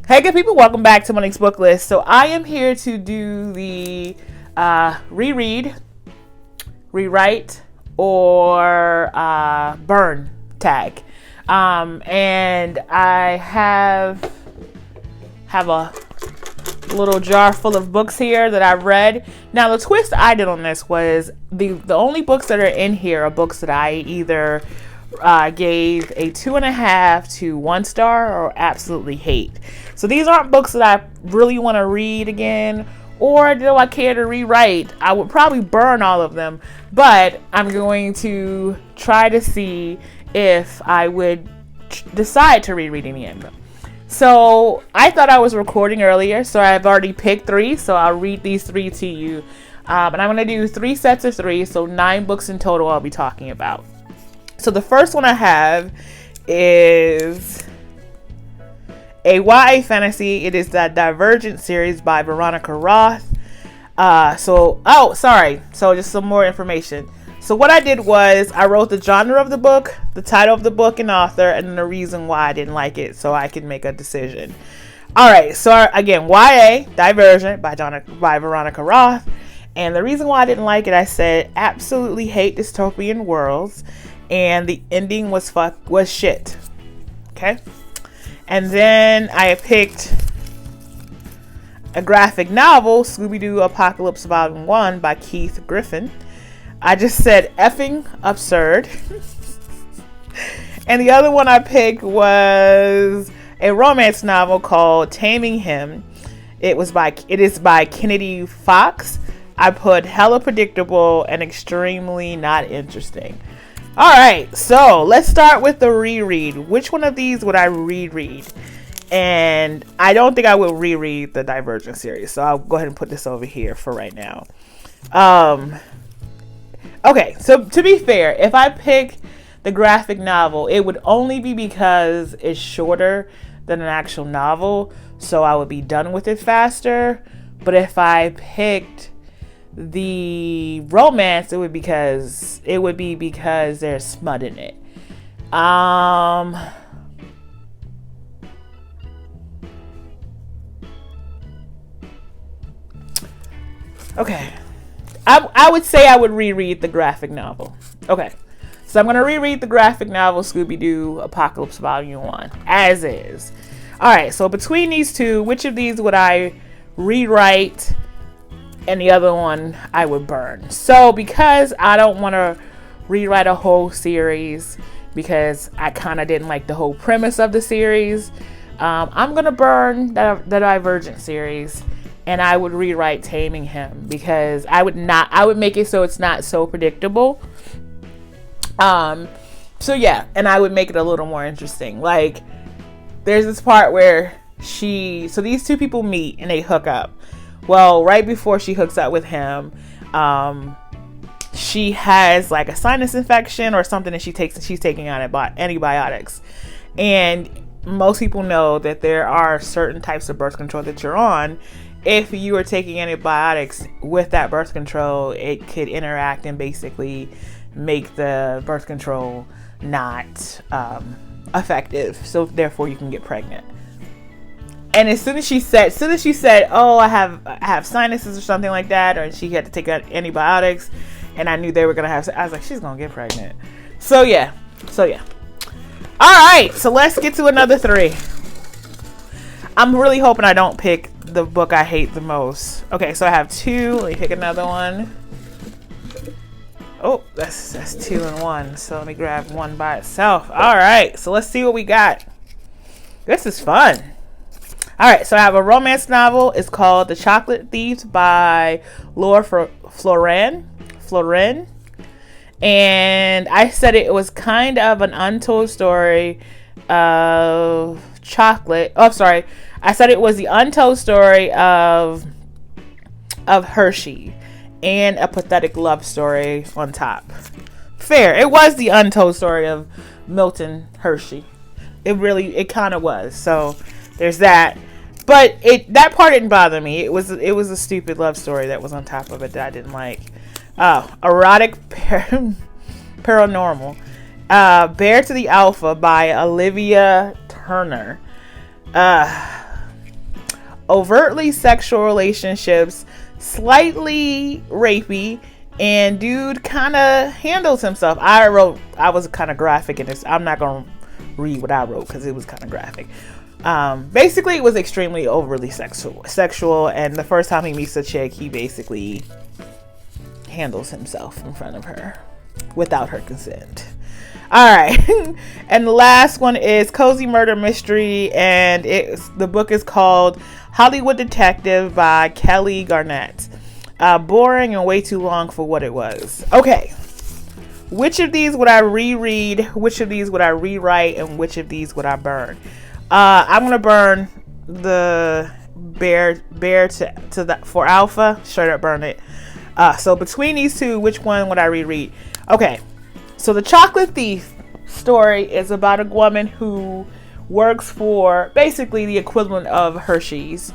Hey good people, welcome back to my next book list. So I am here to do the reread, rewrite, or burn tag. And I have a little jar full of books here that I've read. Now the twist I did on this was the only books that are in here are books that I either gave a 2.5 to 1 star or absolutely hate. So these aren't books that I really want to read again, or do I care to rewrite. I would probably burn all of them, but I'm going to try to see if I would decide to reread any of them. So I thought I was recording earlier, so I've already picked 3, so I'll read these 3 to you. And I'm going to do 3 sets of 3, so 9 books in total I'll be talking about. So the first one I have is a YA fantasy. It is the Divergent series by Veronica Roth. So just some more information. So what I did was I wrote the genre of the book, the title of the book and author, and then the reason why I didn't like it so I could make a decision. Alright, so again, YA, Divergent by Veronica Roth. And the reason why I didn't like it, I said, absolutely hate dystopian worlds. And the ending was shit. Okay? And then I picked a graphic novel, Scooby-Doo Apocalypse Volume 1 by Keith Griffin. I just said effing absurd. And the other one I picked was a romance novel called Taming Him. It is by Kennedy Fox. I put hella predictable and extremely not interesting. Alright, so let's start with the reread. Which one of these would I reread? And I don't think I will reread the Divergent series, so I'll go ahead and put this over here for right now. Okay, so to be fair, if I pick the graphic novel, it would only be because it's shorter than an actual novel, so I would be done with it faster. But if I picked the romance, it would be because there's smut in it. Okay. I would say I would reread the graphic novel. Okay. So I'm going to reread the graphic novel Scooby-Doo Apocalypse Volume 1 as is. Alright, so between these two, which of these would I rewrite and the other one I would burn? So because I don't want to rewrite a whole series because I kind of didn't like the whole premise of the series, I'm going to burn the Divergent series. And I would rewrite Taming Him because I would make it so it's not so predictable. So yeah, and I would make it a little more interesting. Like, there's this part where so these two people meet and they hook up. Well, right before she hooks up with him, she has like a sinus infection or something, and she's taking antibiotics. And most people know that there are certain types of birth control that you're on. If you are taking antibiotics with that birth control, it could interact and basically make the birth control not effective. So therefore, you can get pregnant. And as soon as she said, "Oh, I have sinuses" or something like that, or she had to take antibiotics, and I knew they were gonna have, I was like, she's gonna get pregnant. So yeah. All right, so let's get to another 3. I'm really hoping I don't pick the book I hate the most. Okay, so I have 2. Let me pick another one. Oh, that's 2 and 1. So let me grab one by itself. All right, so let's see what we got. This is fun. All right, so I have a romance novel. It's called The Chocolate Thieves by Laura Florin. And I said it was kind of an untold story of chocolate. Oh, sorry. I said it was the untold story of Hershey and a pathetic love story on top. Fair. It was the untold story of Milton Hershey. It kind of was. So there's that. But that part didn't bother me. It was a stupid love story that was on top of it that I didn't like. Erotic Paranormal. Bear to the Alpha by Olivia Turner. overtly sexual relationships, slightly rapey, and dude kind of handles himself. I was kind of graphic in this. I'm not going to read what I wrote because it was kind of graphic. Basically, it was extremely overly sexual, and the first time he meets a chick, he basically handles himself in front of her without her consent. All right. And the last one is Cozy Murder Mystery, and the book is called Hollywood Detective by Kelly Garnett. Boring and way too long for what it was. Okay. Which of these would I reread? Which of these would I rewrite? And which of these would I burn? I'm going to burn the bear for alpha. Straight up burn it. So between these two, which one would I reread? Okay. So the Chocolate Thief story is about a woman who works for basically the equivalent of Hershey's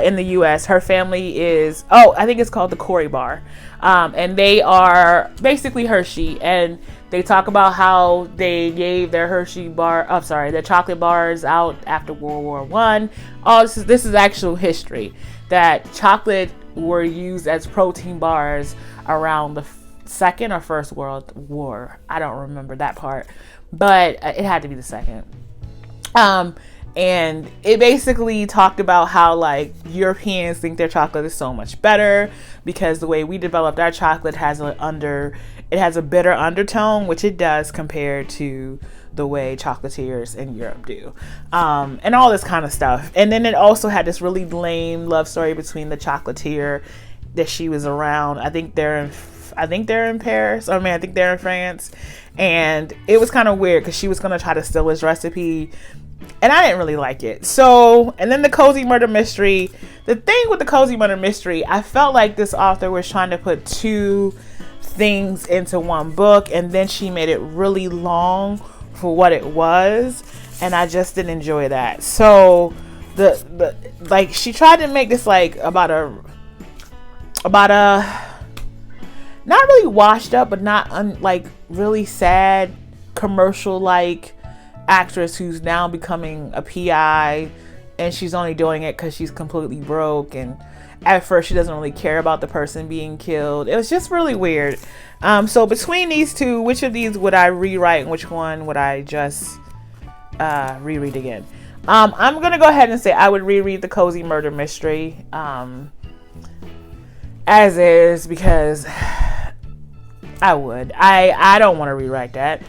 in the U.S. Her family is, I think it's called the Corey Bar. And they are basically Hershey. And they talk about how they gave their their chocolate bars out after World War I. This is actual history. That chocolate were used as protein bars around the Second or First World War. I don't remember that part, but it had to be the second. And it basically talked about how like Europeans think their chocolate is so much better because the way we developed our chocolate has a bitter undertone, which it does compared to the way chocolatiers in Europe do, and all this kind of stuff. And then it also had this really lame love story between the chocolatier that she was around. I think they're in Paris. I think they're in France. And it was kind of weird because she was going to try to steal his recipe. And I didn't really like it. So, and then the Cozy Murder Mystery. The thing with the Cozy Murder Mystery, I felt like this author was trying to put two things into one book. And then she made it really long for what it was. And I just didn't enjoy that. So, she tried to make this like about a not really washed up, but not really sad commercial like actress who's now becoming a PI, and she's only doing it because she's completely broke, and at first she doesn't really care about the person being killed. It was just really weird. So between these two, which of these would I rewrite and which one would I just reread again? I'm gonna go ahead and say I would reread the Cozy Murder Mystery as is, because I would. I don't want to rewrite that.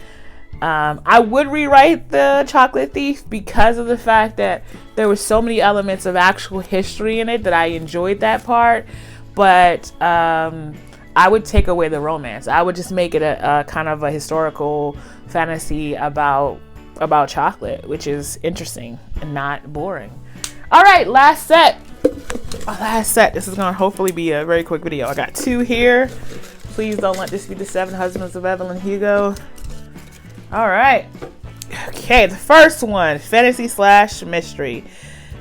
I would rewrite the Chocolate Thief because of the fact that there were so many elements of actual history in it that I enjoyed that part. But I would take away the romance. I would just make it a kind of a historical fantasy about chocolate, which is interesting and not boring. All right, last set. This is going to hopefully be a very quick video. I got two here. Please don't let this be the 7 Husbands of Evelyn Hugo. All right. Okay, the first one, fantasy / mystery.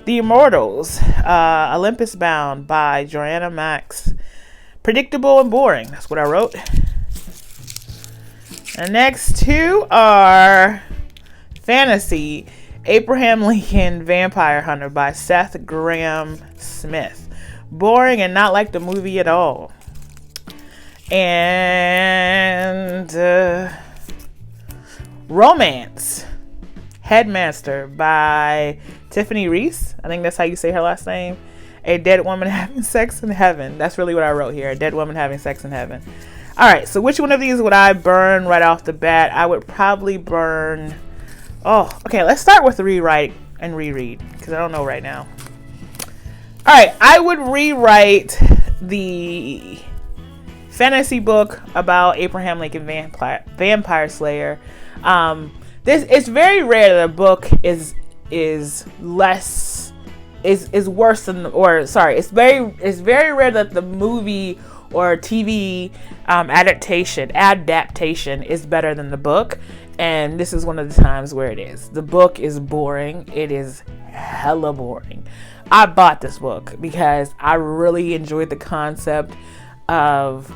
The Immortals, Olympus Bound by Joanna Max. Predictable and boring. That's what I wrote. The next two are fantasy. Abraham Lincoln Vampire Hunter by Seth Graham Smith. Boring and not like the movie at all. And Romance Headmaster by Tiffany Reese. I think that's how you say her last name. A dead woman having sex in heaven. That's really what I wrote here. A dead woman having sex in heaven. All right, so which one of these would I burn right off the bat? I would probably burn... okay, let's start with the rewrite and reread, because I don't know right now. All right, I would rewrite the fantasy book about Abraham Lincoln Vampire Slayer. It's very rare that a book is worse than, it's very rare that the movie or TV adaptation is better than the book. And this is one of the times where it is. The book is boring. It is hella boring. I bought this book because I really enjoyed the concept of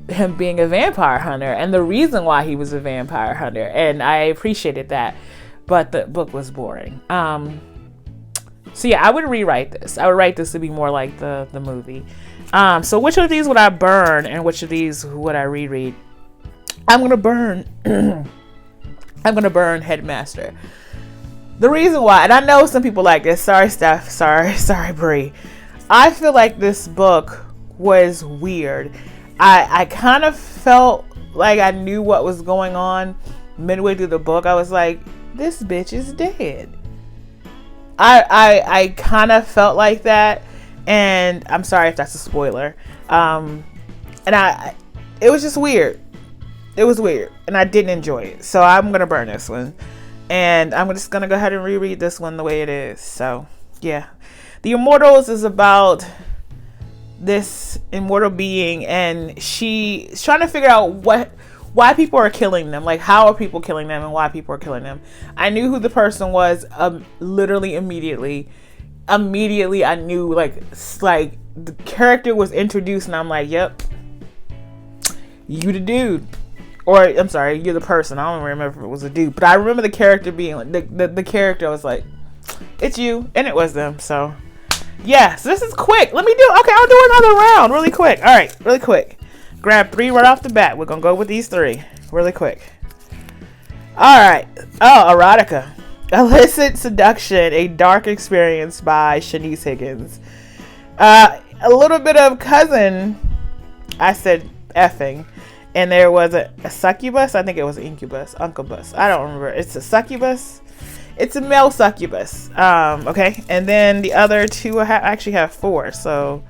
him being a vampire hunter and the reason why he was a vampire hunter. And I appreciated that. But the book was boring. So yeah, I would rewrite this. I would write this to be more like the movie. So which of these would I burn and which of these would I reread? I'm gonna burn. I'm gonna burn Headmaster. The reason why, and I know some people like this. Sorry, Steph. Sorry, Bree. I feel like this book was weird. I kind of felt like I knew what was going on midway through the book. I was like, this bitch is dead. I kind of felt like that, and I'm sorry if that's a spoiler. It was just weird. It was weird, and I didn't enjoy it. So I'm gonna burn this one, and I'm just gonna go ahead and reread this one the way it is. So yeah, The Immortals is about this immortal being, and she's trying to figure out why people are killing them. Like, how are people killing them and why people are killing them. I knew who the person was literally immediately. I knew, like the character was introduced, and I'm like, yep, you the dude. Or, I'm sorry, you're the person. I don't remember if it was a dude. But I remember the character being, like, the character was like, it's you. And it was them. So, yeah. So, this is quick. I'll do another round really quick. All right, really quick. Grab 3 right off the bat. We're going to go with these 3 really quick. All right. Oh, erotica. Illicit Seduction, A Dark Experience by Shanice Higgins. A little bit of cousin. I said effing. And there was a succubus. I think it was incubus, uncubus. I don't remember. It's a succubus. It's a male succubus. Okay. And then the other 2, I actually have 4. So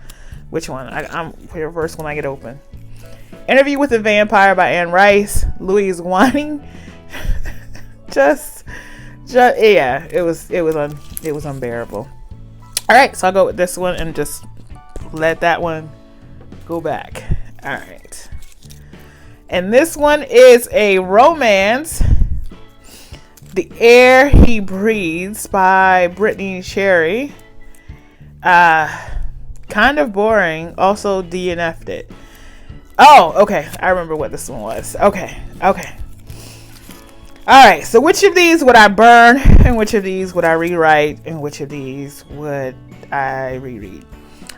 which one? I'm the first one I get open. Interview with a Vampire by Anne Rice. Louise whining. just yeah. It was unbearable. All right. So I'll go with this one and just let that one go back. All right. And this one is a romance, The Air He Breathes by Brittany Sherry. Kind of boring. Also DNF'd it. Oh, okay. I remember what this one was. Okay. Alright, so which of these would I burn? And which of these would I rewrite? And which of these would I reread?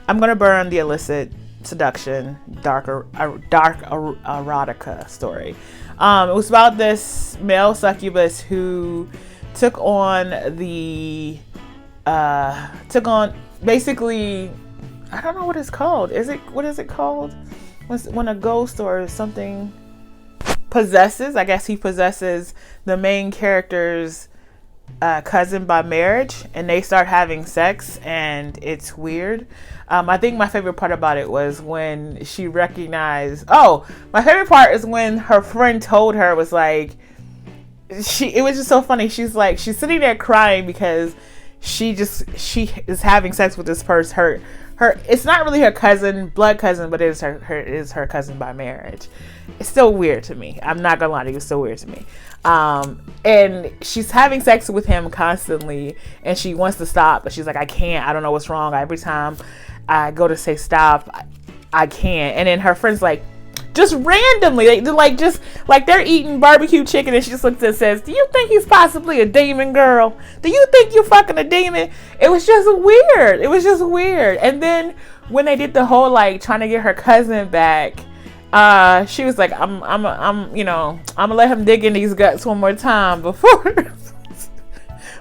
I'm going to burn the Illicit Seduction dark erotica story. It was about this male succubus who took on basically, I don't know what it's called. What is it called when a ghost or something possesses? I guess he possesses the main character's cousin by marriage, and they start having sex, and it's weird. I think my favorite part about it was when she recognized. Oh, my favorite part is when her friend told her, was like, it was just so funny. She's sitting there crying because she is having sex with this person. Her it's not really her cousin, blood cousin, but it is her cousin by marriage. It's still weird to me. I'm not gonna lie to you, it's still weird to me. And she's having sex with him constantly, and she wants to stop, but she's like, I can't. I don't know what's wrong. Every time I go to say stop, I can't. And then her friend's like, just randomly, they're eating barbecue chicken, and she just looks and says, do you think he's possibly a demon, girl? Do you think you're fucking a demon? It was just weird. And then when they did the whole trying to get her cousin back, she was like, I'm gonna let him dig in these guts one more time before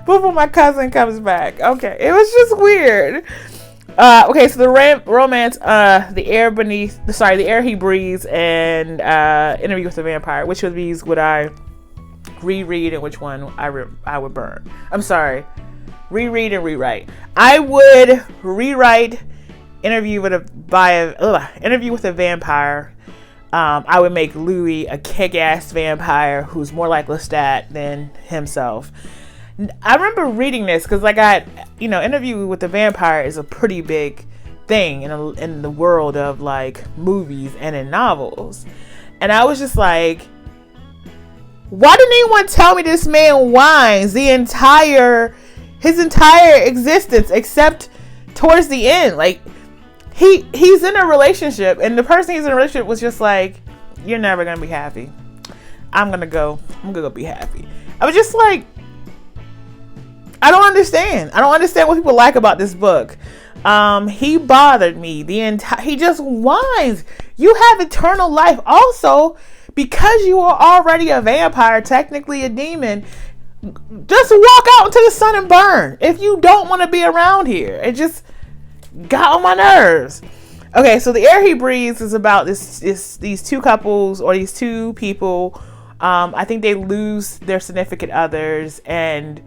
my cousin comes back. Okay, it was just weird. Okay, so the romance, The Air He Breathes, and Interview with the Vampire. Which of these would I reread, and which one I would burn? I'm sorry, reread and rewrite. I would rewrite Interview with a Vampire. I would make Louis a kick-ass vampire who's more like Lestat than himself. I remember reading this because Interview with the Vampire is a pretty big thing in the world of movies and in novels. And I was just like, why didn't anyone tell me this man whines his entire existence except towards the end? He's in a relationship, and the person he's in a relationship was just like, you're never gonna be happy. I'm gonna go be happy. I was just like, I don't understand. I don't understand what people like about this book. He bothered me. He just whines. You have eternal life. Also, because you are already a vampire, technically a demon, just walk out into the sun and burn if you don't want to be around here. It just got on my nerves. Okay, so the air he breathes is about these two couples, or these two people. I think they lose their significant others, and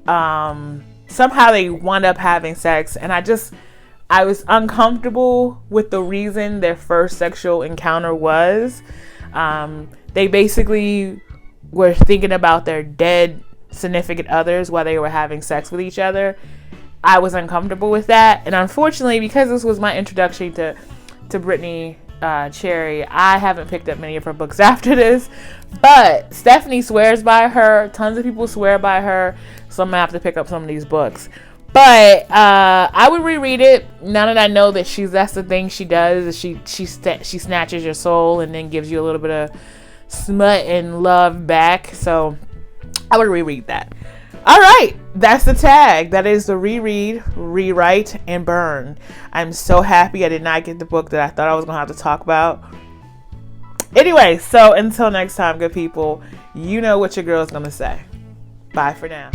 somehow they wind up having sex. And I was uncomfortable with the reason their first sexual encounter was. They basically were thinking about their dead significant others while they were having sex with each other. I was uncomfortable with that, and unfortunately, because this was my introduction to Brittany Cherry, I haven't picked up many of her books after this. But Stephanie swears by her. Tons of people swear by her, so I'm gonna have to pick up some of these books. But I would reread it now that I know that that's the thing she does. Is she snatches your soul and then gives you a little bit of smut and love back. So I would reread that. All right, that's the tag. That is the Reread, Rewrite, and Burn. I'm so happy I did not get the book that I thought I was gonna have to talk about. Anyway, so until next time, good people, you know what your girl's gonna say. Bye for now.